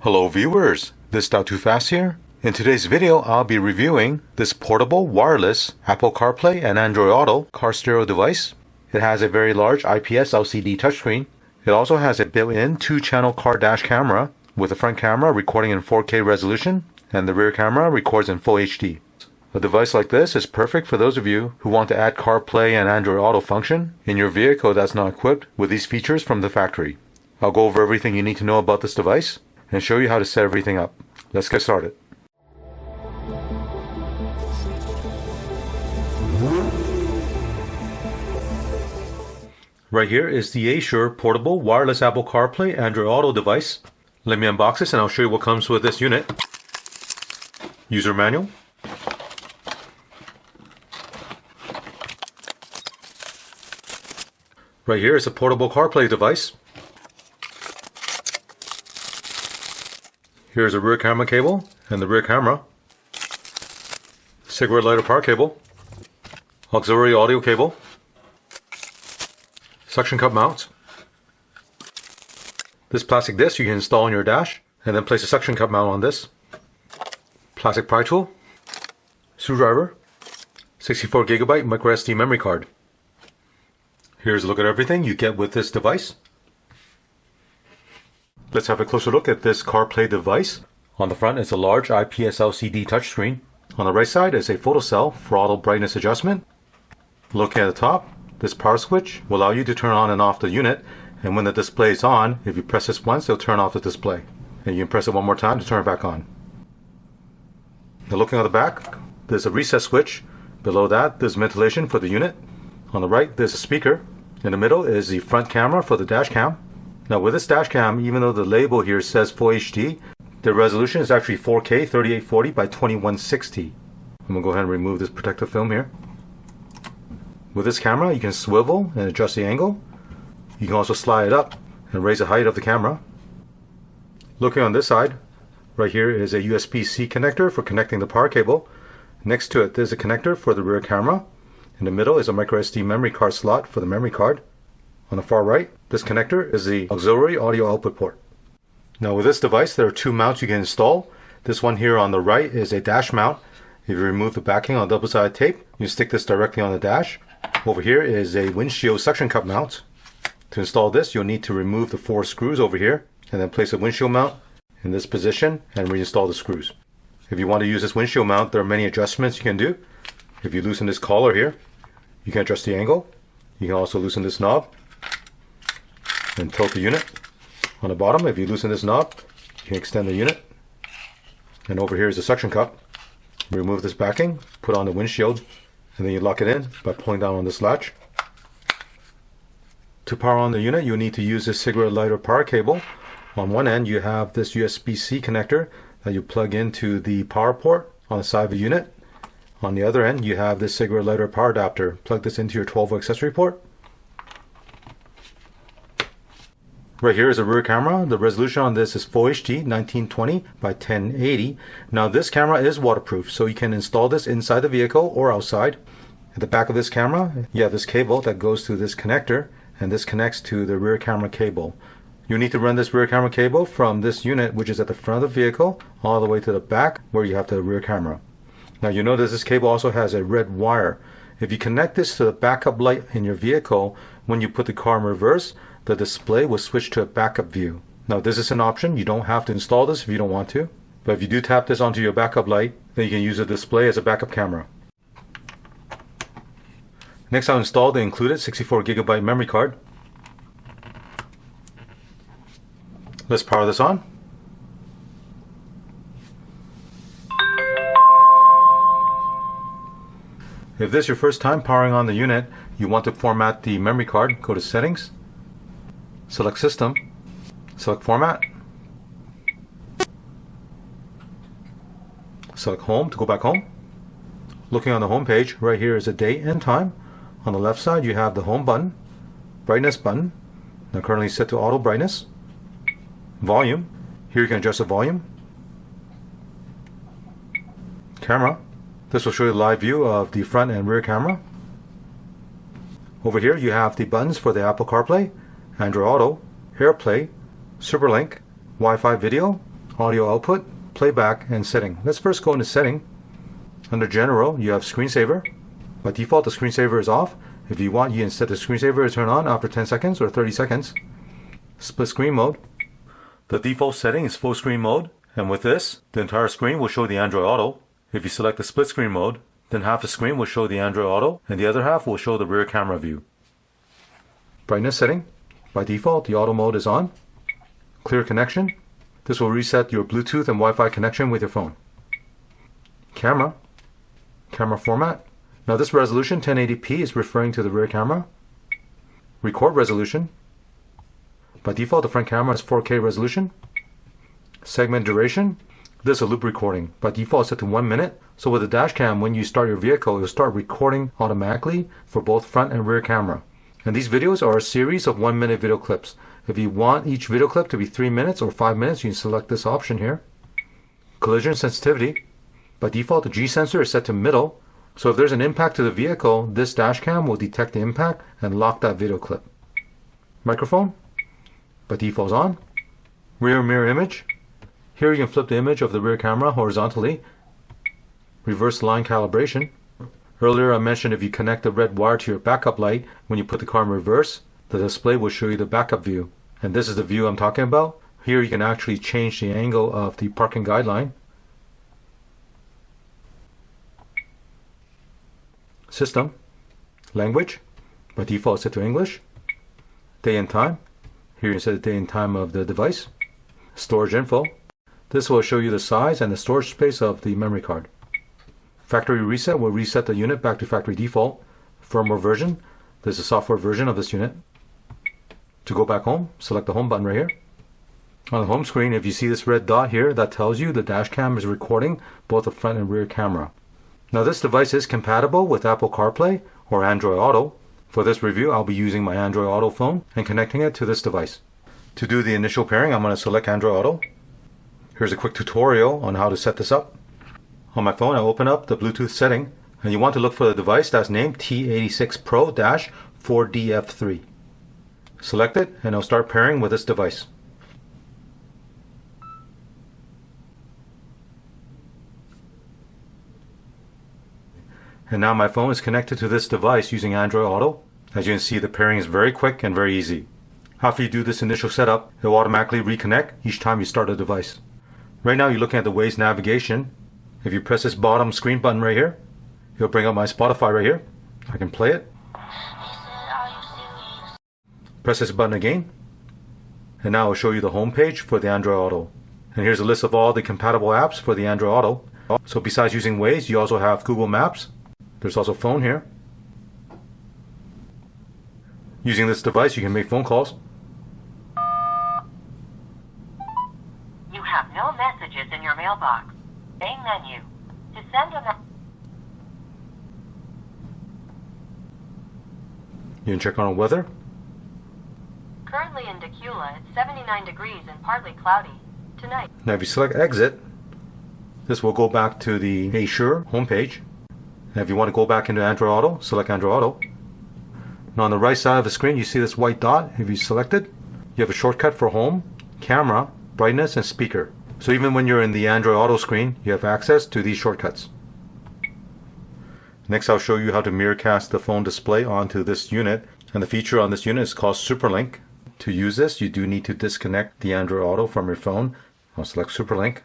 Hello viewers, this is Too Fast here. In today's video, I'll be reviewing this portable wireless Apple Carplay and Android Auto car stereo device. It has a very large IPS LCD touchscreen. It also has a built-in 2-channel car dash camera with the front camera recording in 4K resolution and the rear camera records in Full HD. A device like this is perfect for those of you who want to add CarPlay and Android Auto function in your vehicle that's not equipped with these features from the factory. I'll go over everything you need to know about this device and show you how to set everything up. Let's get started. Right here is the ASURE portable wireless Apple CarPlay Android Auto device. Let me unbox this and I'll show you what comes with this unit. User manual. Right here is a portable CarPlay device. Here's a rear camera cable and the rear camera. Cigarette lighter power cable. Auxiliary audio cable. Suction cup mount. This plastic disc you can install on your dash and then place a suction cup mount on this. Plastic pry tool. Screwdriver. 64GB micro SD memory card. Here's a look at everything you get with this device. Let's have a closer look at this CarPlay device. On the front is a large IPS LCD touchscreen. On the right side is a photocell for auto brightness adjustment. Looking at the top, this power switch will allow you to turn on and off the unit, and when the display is on, if you press this once, it'll turn off the display. And you can press it one more time to turn it back on. Now looking at the back, there's a reset switch. Below that, there's ventilation for the unit. On the right, there's a speaker. In the middle is the front camera for the dash cam. Now with this dash cam, even though the label here says Full HD, the resolution is actually 4K 3840 by 2160. I'm going to go ahead and remove this protective film here. With this camera, you can swivel and adjust the angle. You can also slide it up and raise the height of the camera. Looking on this side, right here is a USB-C connector for connecting the power cable. Next to it, there's a connector for the rear camera. In the middle is a micro SD memory card slot for the memory card. On the far right, this connector is the auxiliary audio output port. Now with this device, there are 2 mounts you can install. This one here on the right is a dash mount. If you remove the backing on double-sided tape, you stick this directly on the dash. Over here is a windshield suction cup mount. To install this, you'll need to remove the 4 screws over here and then place a windshield mount in this position and reinstall the screws. If you want to use this windshield mount, there are many adjustments you can do. If you loosen this collar here, you can adjust the angle. You can also loosen this knob and tilt the unit. On the bottom, if you loosen this knob, you can extend the unit. And over here is the suction cup. Remove this backing, put on the windshield, and then you lock it in by pulling down on this latch. To power on the unit, you'll need to use this cigarette lighter power cable. On one end, you have this USB-C connector that you plug into the power port on the side of the unit. On the other end, you have this cigarette lighter power adapter. Plug this into your 12-volt accessory port. Right here is a rear camera. The resolution on this is Full HD 1920 by 1080. Now this camera is waterproof, so you can install this inside the vehicle or outside. At the back of this camera, you have this cable that goes to this connector, and this connects to the rear camera cable. You need to run this rear camera cable from this unit, which is at the front of the vehicle, all the way to the back where you have the rear camera. Now you notice this cable also has a red wire. If you connect this to the backup light in your vehicle, when you put the car in reverse, the display will switch to a backup view. Now this is an option. You don't have to install this if you don't want to. But if you do tap this onto your backup light, then you can use the display as a backup camera. Next, I'll install the included 64GB memory card. Let's power this on. If this is your first time powering on the unit, you want to format the memory card, go to Settings, select System, select Format, select Home to go back home. Looking on the home page, right here is a date and time. On the left side, you have the Home button, Brightness button, now currently set to Auto Brightness, Volume, here you can adjust the volume, Camera. This will show you a live view of the front and rear camera. Over here you have the buttons for the Apple CarPlay, Android Auto, AirPlay, SuperLink, Wi-Fi video, audio output, playback, and setting. Let's first go into setting. Under general, you have screensaver. By default, the screensaver is off. If you want, you can set the screensaver to turn on after 10 seconds or 30 seconds. Split screen mode. The default setting is full screen mode, and with this, the entire screen will show the Android Auto. If you select the split screen mode, then half the screen will show the Android Auto, and the other half will show the rear camera view. Brightness setting. By default, the auto mode is on. Clear connection. This will reset your Bluetooth and Wi-Fi connection with your phone. Camera. Camera format. Now this resolution, 1080p, is referring to the rear camera. Record resolution. By default, the front camera has 4K resolution. Segment duration. This is a loop recording. By default, it's set to 1 minute. So with the Dashcam, when you start your vehicle, it will start recording automatically for both front and rear camera. And these videos are a series of 1 minute video clips. If you want each video clip to be 3 minutes or 5 minutes, you can select this option here. Collision sensitivity. By default, the G sensor is set to middle. So if there's an impact to the vehicle, this Dashcam will detect the impact and lock that video clip. Microphone. By default is on. Rear mirror image. Here you can flip the image of the rear camera horizontally. Reverse line calibration. Earlier I mentioned if you connect the red wire to your backup light, when you put the car in reverse, the display will show you the backup view. And this is the view I'm talking about. Here you can actually change the angle of the parking guideline. System. Language. By default set to English. Day and time. Here you set the day and time of the device. Storage info. This will show you the size and the storage space of the memory card. Factory reset will reset the unit back to factory default. Firmware version. This is a software version of this unit. To go back home, select the home button right here. On the home screen, if you see this red dot here, that tells you the Dashcam is recording both the front and rear camera. Now this device is compatible with Apple Carplay or Android Auto. For this review, I'll be using my Android Auto phone and connecting it to this device. To do the initial pairing, I'm going to select Android Auto. Here's a quick tutorial on how to set this up. On my phone, I open up the Bluetooth setting, and you want to look for the device that's named T86 Pro-4DF3. Select it, and it'll start pairing with this device. And now my phone is connected to this device using Android Auto. As you can see, the pairing is very quick and very easy. After you do this initial setup, it will automatically reconnect each time you start a device. Right now you're looking at the Waze navigation. If you press this bottom screen button right here, it'll bring up my Spotify right here. I can play it. Press this button again, and now it'll show you the home page for the Android Auto. And here's a list of all the compatible apps for the Android Auto. So besides using Waze, you also have Google Maps. There's also phone here. Using this device, you can make phone calls. You have no messages in your mailbox. Main menu. To send a You can check on weather. Currently in Decula, it's 79 degrees and partly cloudy. Tonight. Now if you select exit, this will go back to the ASURE homepage. And if you want to go back into Android Auto, select Android Auto. Now on the right side of the screen, you see this white dot. If you select it, you have a shortcut for home, camera, brightness, and speaker. So even when you're in the Android Auto screen, you have access to these shortcuts. Next, I'll show you how to mirrorcast the phone display onto this unit. And the feature on this unit is called Superlink. To use this, you do need to disconnect the Android Auto from your phone. I'll select Superlink.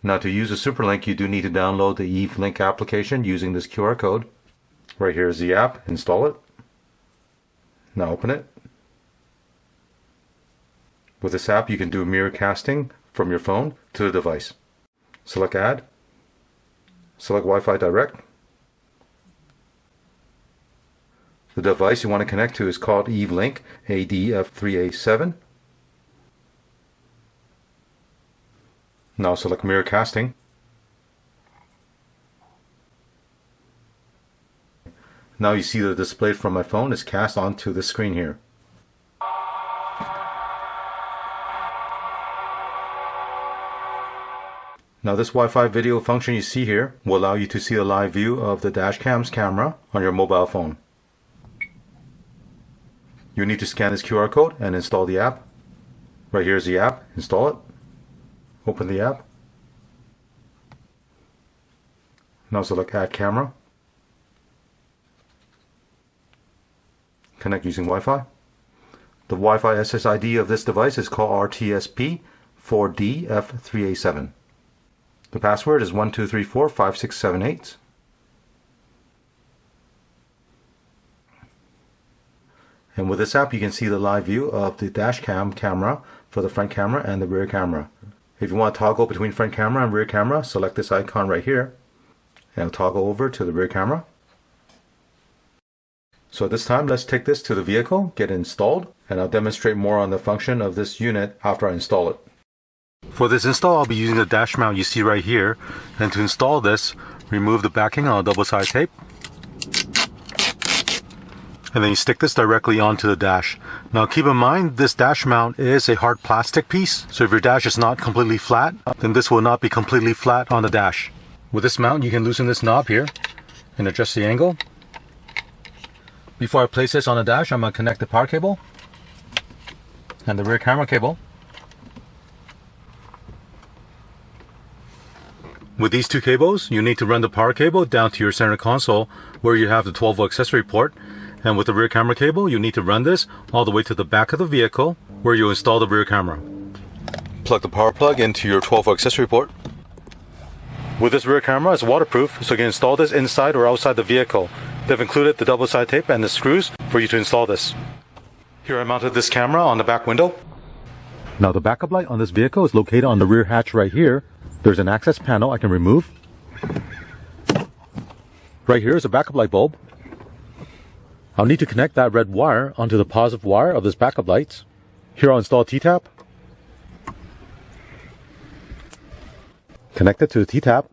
Now to use the Superlink, you do need to download the Eve Link application using this QR code. Right here is the app. Install it. Now open it. With this app, you can do mirror casting from your phone to the device. Select Add. Select Wi-Fi Direct. The device you want to connect to is called Eve Link ADF3A7. Now select Mirror Casting. Now you see the display from my phone is cast onto the screen here. Now this Wi-Fi video function you see here will allow you to see a live view of the Dashcam's camera on your mobile phone. You need to scan this QR code and install the app. Right here is the app. Install it. Open the app. Now select Add Camera. Connect using Wi-Fi. The Wi-Fi SSID of this device is called RTSP4DF3A7. The password is 12345678. And with this app, you can see the live view of the Dashcam camera for the front camera and the rear camera. If you want to toggle between front camera and rear camera, select this icon right here, and it'll toggle over to the rear camera. So at this time, let's take this to the vehicle, get it installed, and I'll demonstrate more on the function of this unit after I install it. For this install, I'll be using the dash mount you see right here, and to install this, remove the backing on a double-sided tape. And then you stick this directly onto the dash. Now keep in mind, this dash mount is a hard plastic piece, so if your dash is not completely flat, then this will not be completely flat on the dash. With this mount, you can loosen this knob here and adjust the angle. Before I place this on the dash, I'm going to connect the power cable and the rear camera cable. With these two cables, you need to run the power cable down to your center console where you have the 12-volt accessory port. And with the rear camera cable, you need to run this all the way to the back of the vehicle where you install the rear camera. Plug the power plug into your 12-volt accessory port. With this rear camera, it's waterproof, so you can install this inside or outside the vehicle. They've included the double-sided tape and the screws for you to install this. Here I mounted this camera on the back window. Now the backup light on this vehicle is located on the rear hatch right here. There's an access panel I can remove. Right here is a backup light bulb. I'll need to connect that red wire onto the positive wire of this backup lights. Here I'll install a T-tap. Connect it to the T-tap.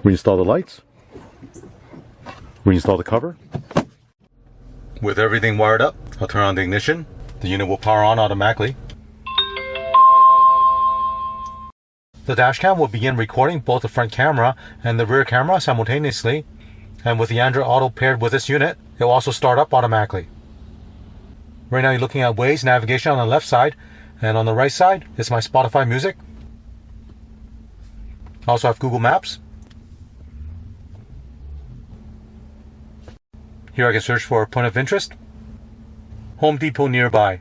Reinstall the lights. Reinstall the cover. With everything wired up, I'll turn on the ignition. The unit will power on automatically. The dashcam will begin recording both the front camera and the rear camera simultaneously, and with the Android Auto paired with this unit, it will also start up automatically. Right now you're looking at Waze navigation on the left side, and on the right side is my Spotify music. I also have Google Maps. Here I can search for a point of interest. Home Depot nearby.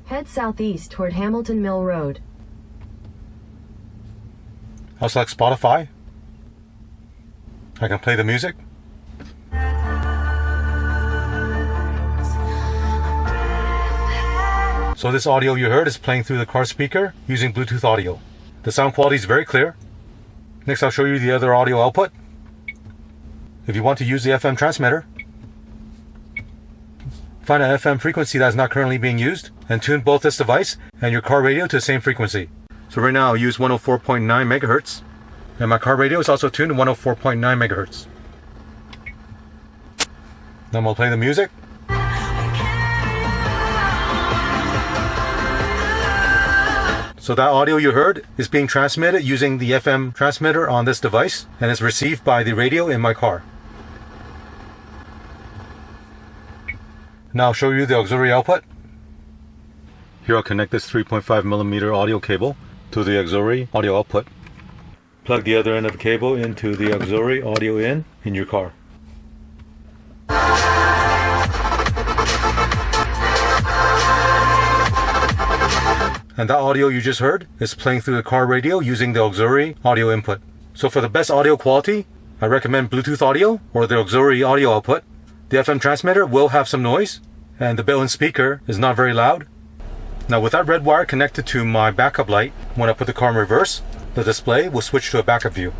Head southeast toward Hamilton Mill Road. I'll select Spotify. I can play the music. So this audio you heard is playing through the car speaker using Bluetooth audio. The sound quality is very clear. Next I'll show you the other audio output. If you want to use the FM transmitter, find an FM frequency that is not currently being used and tune both this device and your car radio to the same frequency. So right now I'll use 104.9 megahertz, and my car radio is also tuned to 104.9 megahertz. Then we'll play the music. So that audio you heard is being transmitted using the FM transmitter on this device and is received by the radio in my car. Now I'll show you the auxiliary output. Here I'll connect this 3.5mm audio cable to the auxiliary audio output. Plug the other end of the cable into the auxiliary audio in your car. And that audio you just heard is playing through the car radio using the auxiliary audio input. So for the best audio quality, I recommend Bluetooth audio or the auxiliary audio output. The FM transmitter will have some noise, and the built-in speaker is not very loud. Now with that red wire connected to my backup light, when I put the car in reverse, the display will switch to a backup view.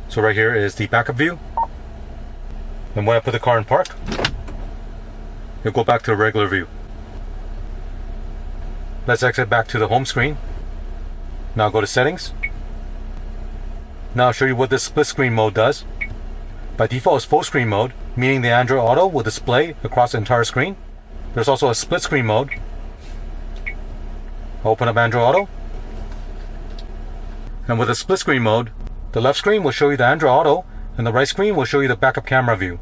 So right here is the backup view. And when I put the car in park, it'll go back to a regular view. Let's exit back to the home screen. Now go to settings. Now I'll show you what this split screen mode does. By default it's full screen mode, meaning the Android Auto will display across the entire screen. There's also a split screen mode. Open up Android Auto. And with the split screen mode, The left screen will show you the Android Auto, and the right screen will show you the backup camera view.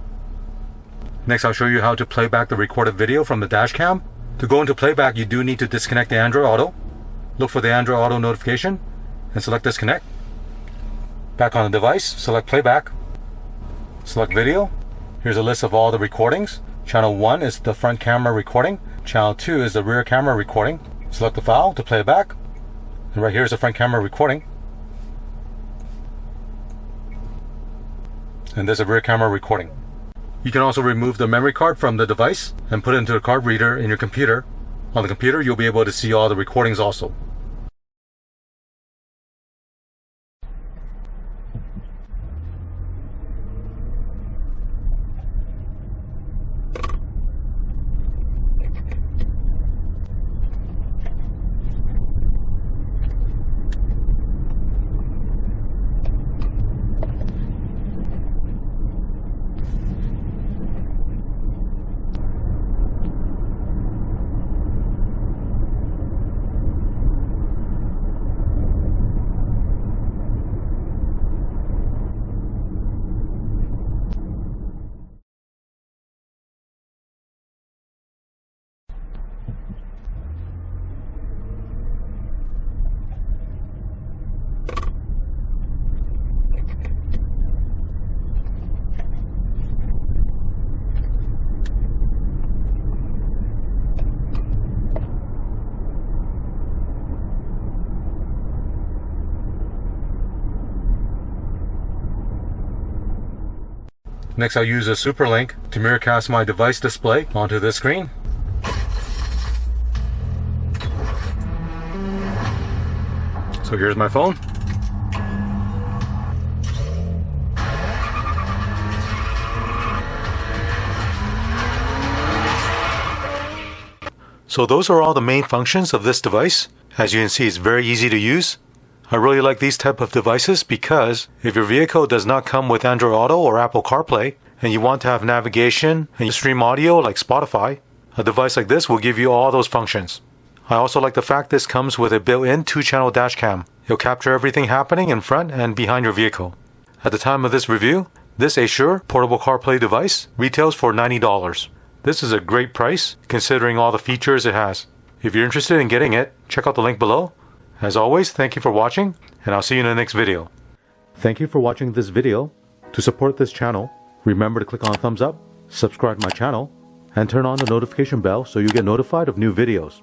Next, I'll show you how to play back the recorded video from the Dashcam. To go into playback, you do need to disconnect the Android Auto. Look for the Android Auto notification and select disconnect. Back on the device, select playback. Select video. Here's a list of all the recordings. Channel 1 is the front camera recording. Channel 2 is the rear camera recording. Select the file to play it back. And right here is the front camera recording. And there's a rear camera recording. You can also remove the memory card from the device and put it into a card reader in your computer. On the computer, you'll be able to see all the recordings also. Next, I'll use a super link to mirrorcast my device display onto this screen. So here's my phone. So those are all the main functions of this device. As you can see, it's very easy to use. I really like these type of devices because if your vehicle does not come with Android Auto or Apple Carplay and you want to have navigation and you stream audio like Spotify, a device like this will give you all those functions. I also like the fact this comes with a built-in 2-channel Dashcam. It'll capture everything happening in front and behind your vehicle. At the time of this review, this ASURE portable CarPlay device retails for $90. This is a great price considering all the features it has. If you're interested in getting it, check out the link below. As always, thank you for watching, and I'll see you in the next video. Thank you for watching this video. To support this channel, remember to click on thumbs up, subscribe to my channel, and turn on the notification bell so you get notified of new videos.